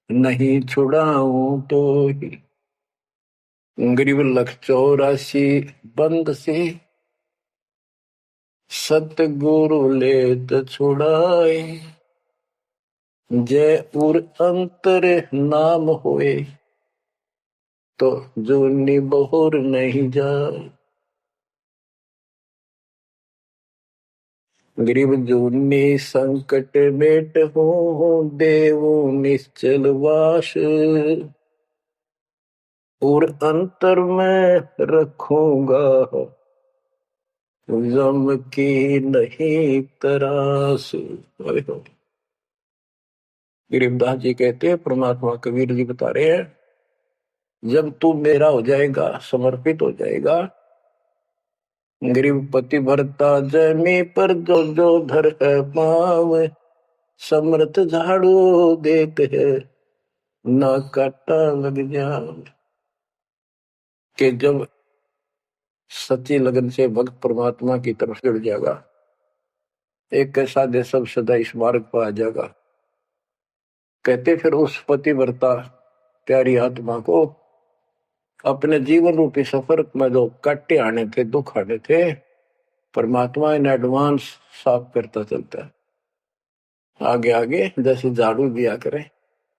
नहीं छुड़ाऊं तो ही। गरीब 184 बंद से, सतगुरु लेत छुड़ाए, जय उर अंतर नाम होए, तो जूनी बहुर नहीं जाए। गरीब जूनी संकट मेट हो, देव निश्चल वास, और अंतर में रखूंगा, जम की नहीं तरास। गरीबदास जी कहते हैं, परमात्मा कबीर जी बता रहे हैं, जब तू मेरा हो जाएगा, समर्पित हो जाएगा, गरीब पति भरता जमी पर जो जो धर है पाव, समर्थ झाड़ू देत है, ना काटा लग जाओ। कि जब सच्ची लगन से भक्त परमात्मा की तरफ जुड़ जाएगा, एक कैसा दे सब सदा इस मार्ग पर आ जाएगा। कहते फिर उस पतिव्रता प्यारी आत्मा को अपने जीवन रूपी सफर में जो काटे आने थे, दुख आने थे, परमात्मा इन एडवांस साफ करता चलता है। आगे आगे जैसे झाड़ू दिया करे,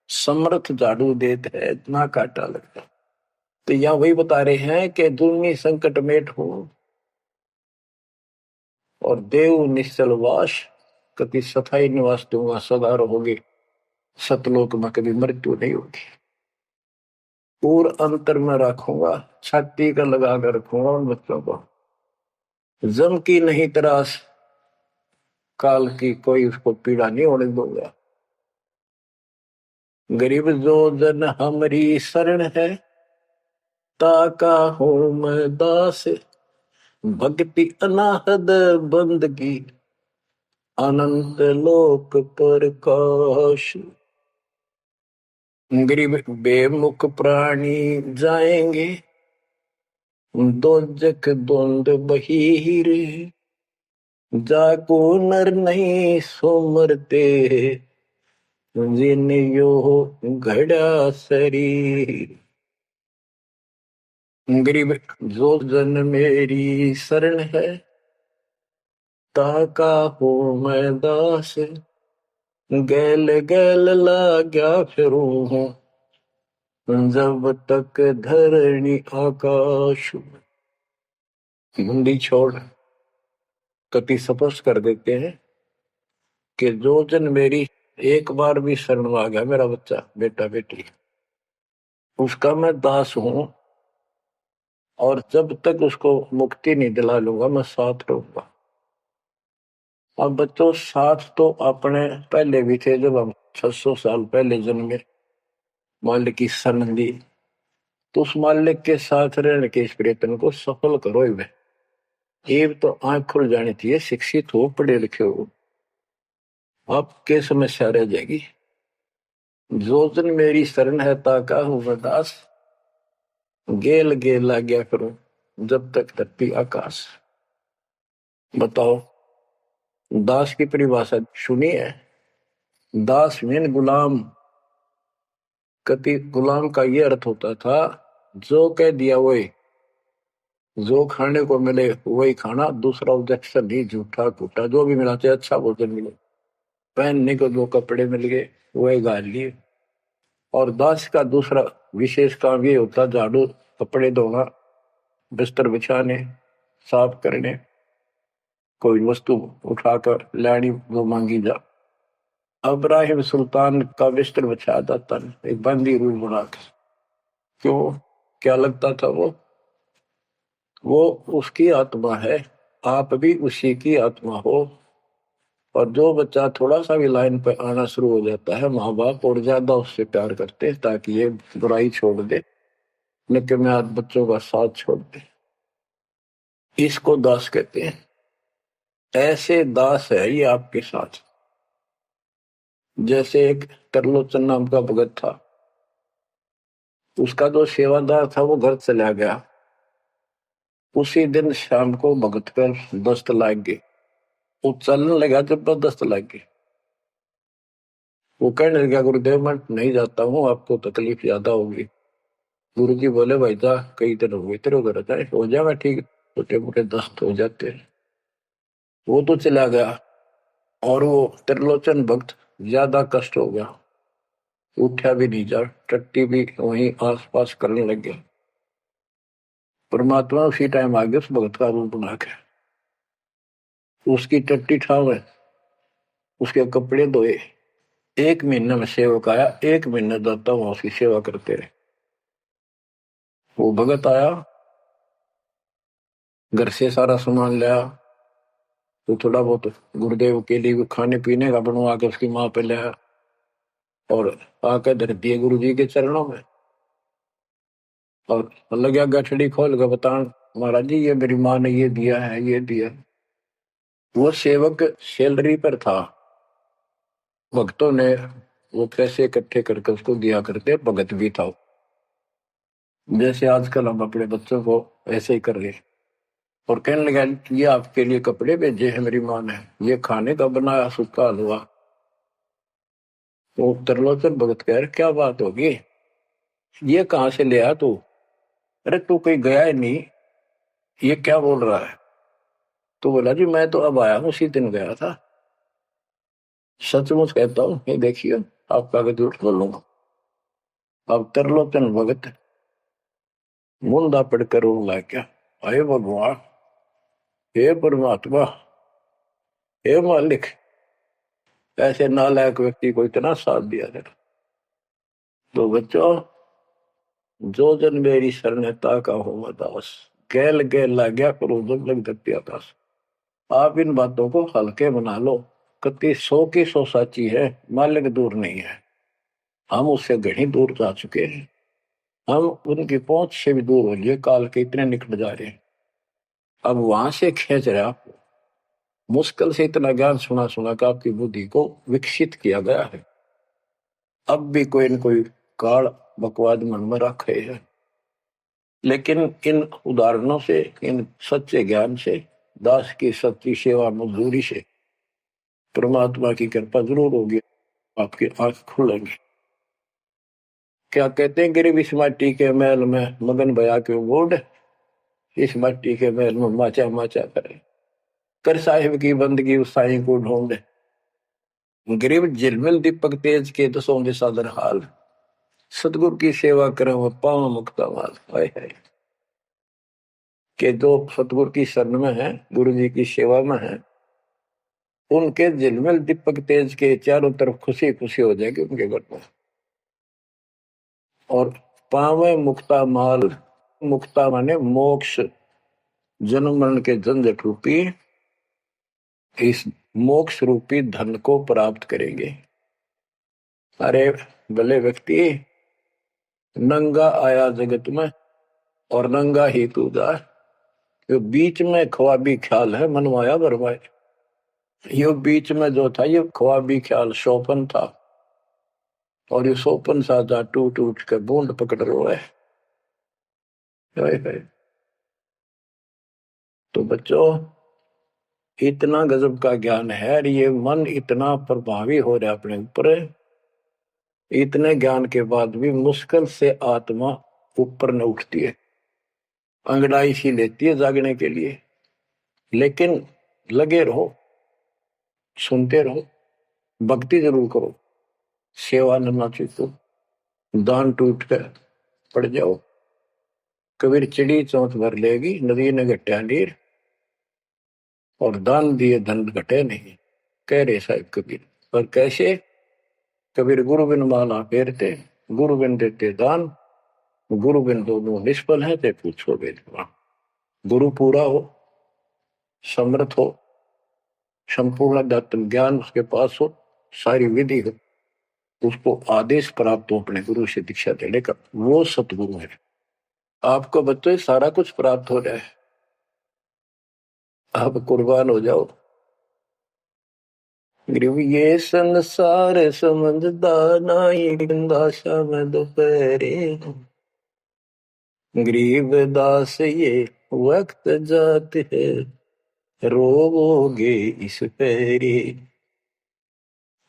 समर्थ झाड़ू देते है, इतना काटा लगता। तो यहाँ वही बता रहे हैं कि दुनिया संकट मेट हो, और देव निश्चल वास, कभी सथाई निवास दूंगा, सदा रहोगे, सतलोक में कभी मृत्यु नहीं होगी। और अंतर में रखूंगा, छाती का लगा कर रखूंगा उन बच्चों को। जम की नहीं तरास, काल की कोई उसको पीड़ा नहीं होने दूंगा। गरीब जो जन हमारी शरण है, ताका हूं मैं दास। भक्ति अनाहद बंदगी, अनंत लोक प्रकाश। गरीब बेमुख प्राणी जाएंगे, दोजक द्वंद बहीर। जाको नर नहीं सुमरते, जिन यो घड़ा शरीर। गरीब जो जन मेरी शरण है, ताका हूं मैं दास। गैल गैल लाग्या फिरूं हूं, जब तक धरणी आकाश। हिंदी छोड़ कति स्पष्ट कर देते हैं कि जो जन मेरी एक बार भी शरण में आ गया, मेरा बच्चा बेटा बेटी, उसका मैं दास हूं, और जब तक उसको मुक्ति नहीं दिला लूंगा मैं साथ रहूंगा। अब बच्चों साथ तो अपने पहले भी थे, जब हम 600 साल पहले जन्मे, मालिक की शरण दी, तो उस मालिक के साथ रहने के इस प्रयत्न को सफल करो। एक तो आंख खुल जानी चाहिए, शिक्षित हो, पढ़े लिखे हो, आपके समस्या रह जाएगी। जो जन मेरी शरण है, ताका हूं मैं दास। गेल गेल आ गया करो, जब तक धरती आकाश। बताओ, दास की परिभाषा सुनी है? दास मीन गुलाम। कति गुलाम का ये अर्थ होता था, जो कह दिया वही, जो खाने को मिले वही खाना, दूसरा ऑब्जेक्शन नहीं, झूठा फूटा जो भी मिला, चाहे अच्छा भोजन मिले, पहनने को जो कपड़े मिल गए वही गाल लिए। और दास का दूसरा विशेष काम ये होता, झाड़ू, कपड़े धोना, बिस्तर बिछाने, साफ करने, कोई वस्तु उठाकर लानी वो मांगी जा। इब्राहिम सुल्तान का बिस्तर बिछाया जाता है, एक बंदी रूम बना के। क्यों? क्या लगता था वो उसकी आत्मा है, आप भी उसी की आत्मा हो। और जो बच्चा थोड़ा सा भी लाइन पर आना शुरू हो जाता है, माँ बाप और ज्यादा उससे प्यार करते हैं ताकि ये बुराई छोड़ दे, लेकिन मैं आज बच्चों का साथ छोड़ दे। इसको दास कहते हैं। ऐसे दास है ये आपके साथ। जैसे एक तरलोचन नाम का भगत था, उसका जो सेवादार था वो घर चला गया। उसी दिन शाम को भगत पर दस्त लग गई, वो चलने लगा, जबरदस्त लग गई। वो कहने लगा, गुरुदेव मैं नहीं जाता हूँ, आपको तकलीफ ज्यादा होगी। गुरु जी बोले, भाई जा, कई दिन हो गए तेरे उधर जाए, हो जाएगा ठीक, छोटे मोटे दस्त हो जाते हैं। वो तो चला गया, और वो त्रिलोचन भक्त ज्यादा कष्ट हो गया, उठा भी नहीं जा, टट्टी भी वहीं आस पास करने लग गया। परमात्मा उसी टाइम आ गया उस भगत का रूप बना के, उसकी टट्टी ठावे, उसके कपड़े धोए। 1 महीने में सेवक आया, 1 महीने दाता वहां उसकी सेवा करते रहे। वो भगत आया, घर से सारा सामान लाया, तो थोड़ा बहुत गुरुदेव के लिए खाने पीने का बनवा के उसकी माँ पे लाया, और आकर धर दिए गुरु जी के चरणों में। और लगा गठड़ी खोल कर बतान, महाराज जी ये मेरी माँ ने ये दिया है, ये दिया। वो सेवक सैलरी पर था, भक्तों ने वो पैसे इकट्ठे करके उसको दिया करते, भगत भी था। जैसे आजकल हम अपने बच्चों को ऐसे ही कर रहे। और कहने लगा, ये आपके लिए कपड़े भेजे हैं मेरी माँ ने, ये खाने का बनाया सूखा हलवा। वो त्रिलोचन भगत कह रहे, क्या बात होगी, ये कहाँ से ले आया तू? अरे तू कहीं गया ही नहीं, ये क्या बोल रहा है? तो बोला, जी मैं तो अब आया हूँ, उसी दिन गया था। सचमुच कहता हूँ, ये देखिए, आपका अगर झूठ बोलूंगा। अब त्रिलोचन भगत मुंदा पड़कर रोने लग गया, अरे भगवान, हे परमात्मा, हे मालिक, ऐसे नालायक व्यक्ति को इतना साथ दिया था। तो बच्चों, जो जन मेरी शरणता का हो दास, गैल गैल ला गया करो जब लग दत्या दास। आप इन बातों को हल्के बना लो, कति 100 की 100 साची है, मालिक दूर नहीं है। हम उससे घनी दूर जा चुके हैं, हम उनकी पहुंच से भी दूर हो लिए, काल के इतने निकट जा रहे हैं। अब वहां से खींच रहे आप, मुश्किल से इतना ज्ञान सुना सुना कर आपकी बुद्धि को विकसित किया गया है। अब भी कोई न कोई काल बकवाद मन में रखे है, लेकिन इन उदाहरणों से, इन सच्चे ज्ञान से, दास की सच्ची सेवा मजदूरी से परमात्मा की कृपा जरूर होगी, आपकी आंख खुलेंगी। क्या कहते हैं, गिरिव इस माटी के महल में मगन भया क्यों गोड, इस माटी के महल में माचा माचा करे, कर साहिब की बंदगी उस साईं को ढूंढे। गिरिव झिलमिल दीपक तेज के दसों दिशा दर हाल, सतगुरु की सेवा करे वो पावन मुक्ता माल। हाय हाय, के जो सतगुरु की शरण में है, गुरु जी की सेवा में है, उनके झिलमिल दीपक तेज के चारों तरफ खुशी खुशी हो जाएगी उनके घर में। और पावे मुक्ता माल, मुक्ता माने मोक्ष, जन्म मरण के झंझट रूपी इस मोक्ष रूपी धन को प्राप्त करेंगे। अरे भले व्यक्ति, नंगा आया जगत में और नंगा ही तू जा, ये बीच में ख्वाबी ख्याल है मनवाया बरवाए। ये बीच में जो था ये ख्वाबी ख्याल शोपन था, और ये शोपन साजा टूट टूट के बूंद पकड़ रहा है। तो बच्चों, इतना गजब का ज्ञान है, ये मन इतना प्रभावी हो रहा है अपने ऊपर, इतने ज्ञान के बाद भी मुश्किल से आत्मा ऊपर न उठती है, अंगड़ाई सी लेती है जागने के लिए। लेकिन लगे रहो, सुनते रहो, भक्ति जरूर करो, सेवा न चूको, दान टूट कर पड़ जाओ। कबीर चिड़ी चौंथ भर लेगी, नदी ने घटा नीर, और दान दिए धन घटे नहीं, कह रहे साहिब कबीर। पर कैसे? कबीर गुरु बिन माला फेरते, गुरु बिन देते दान, गुरु बिन दोनों निष्फल है, ते पूछो वेदवान। गुरु पूरा हो, समर्थ हो, संपूर्ण अध्यात्म ज्ञान उसके पास हो, सारी विधि हो, उसको आदेश प्राप्त हो अपने गुरु से दीक्षा देने का, वो सतगुरु है। आपको बच्चों सारा कुछ प्राप्त हो जाए, आप कुर्बान हो जाओ। ये संसार समझदा नाई, दासा में दोपहरे, गरीब दास ये वक्त जात है, रोवोगे इस पैरी।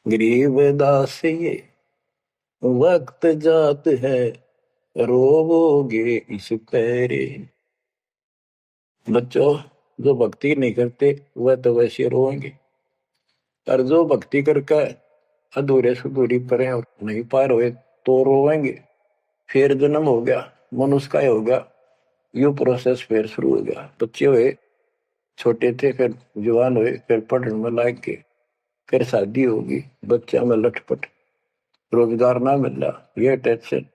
गरीब दास ये वक्त जात है, रोवोगे इस पैरी। बच्चों, जो भक्ति नहीं करते वह तो वैसे रोएंगे, और जो भक्ति करके अधूरे सुधूरी परे और नहीं पार हुए तो रोएंगे। फिर जन्म हो गया, मनुष्य का हो गया, यू प्रोसेस फिर शुरू हो गया। बच्चे हुए, छोटे थे, फिर जवान हुए, फिर पढ़ने में लायक के, फिर शादी होगी, बच्चा में लटपट, रोजगार ना मिल रहा, ये टेंशन,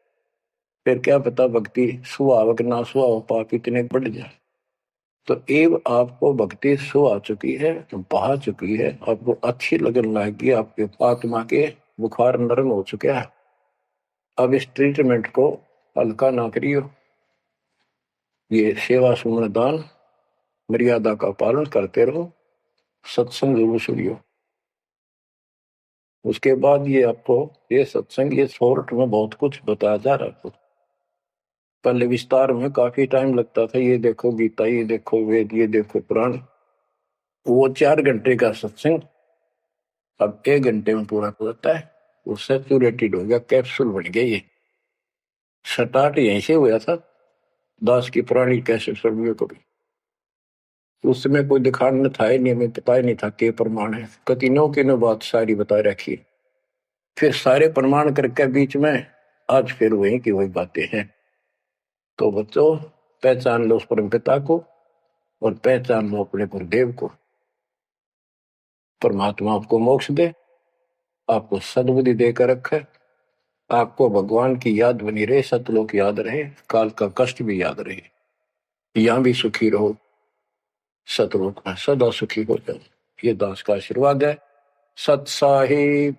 फिर क्या पता भक्ति सुहावक ना सुहाव पाप इतने बढ़ जाए। तो एव आपको भक्ति सो आ चुकी है, बहा चुकी है, आपको अच्छी लगन लगी, आपके आत्मा के बुखार नरम हो चुके हैं। अब इस ट्रीटमेंट को हल्का ना करियो, ये सेवा सुमन दान मर्यादा का पालन करते रहो, सत्संग जरूर सुनियो। उसके बाद ये आपको ये सत्संग, ये शॉर्ट में बहुत कुछ बताया जा रहा है आपको। पहले विस्तार में काफी टाइम लगता था, ये देखो गीता, ये देखो वेद, ये देखो पुराण, वो 4 घंटे का सत्संग अब 1 घंटे में पूरा हो जाता है। वो सैचुरेटेड हो गया, कैप्सूल बन गया। ये स्टार्ट यहीं से हुआ था, दास की पुरानी कैसेट सर्वियों को भी। उस समय कोई दिखाने था ही नहीं, हमें पता ही नहीं था के प्रमाण है, कतिनों की नो बात सारी बता रखी, फिर सारे प्रमाण करके बीच में आज फिर वही की वही बातें हैं। तो बच्चों, पहचान लो उस परम पिता को, और पहचान लो अपने गुरुदेव को। परमात्मा आपको मोक्ष दे, आपको सद्बुद्धि देकर रखे, आपको भगवान की याद बनी रहे, सतलोक याद रहे, काल का कष्ट भी याद रहे, यहां भी सुखी रहो, सतलोक में सदा सुखी हो जाओ। ये दास का आशीर्वाद है। सत साहिब।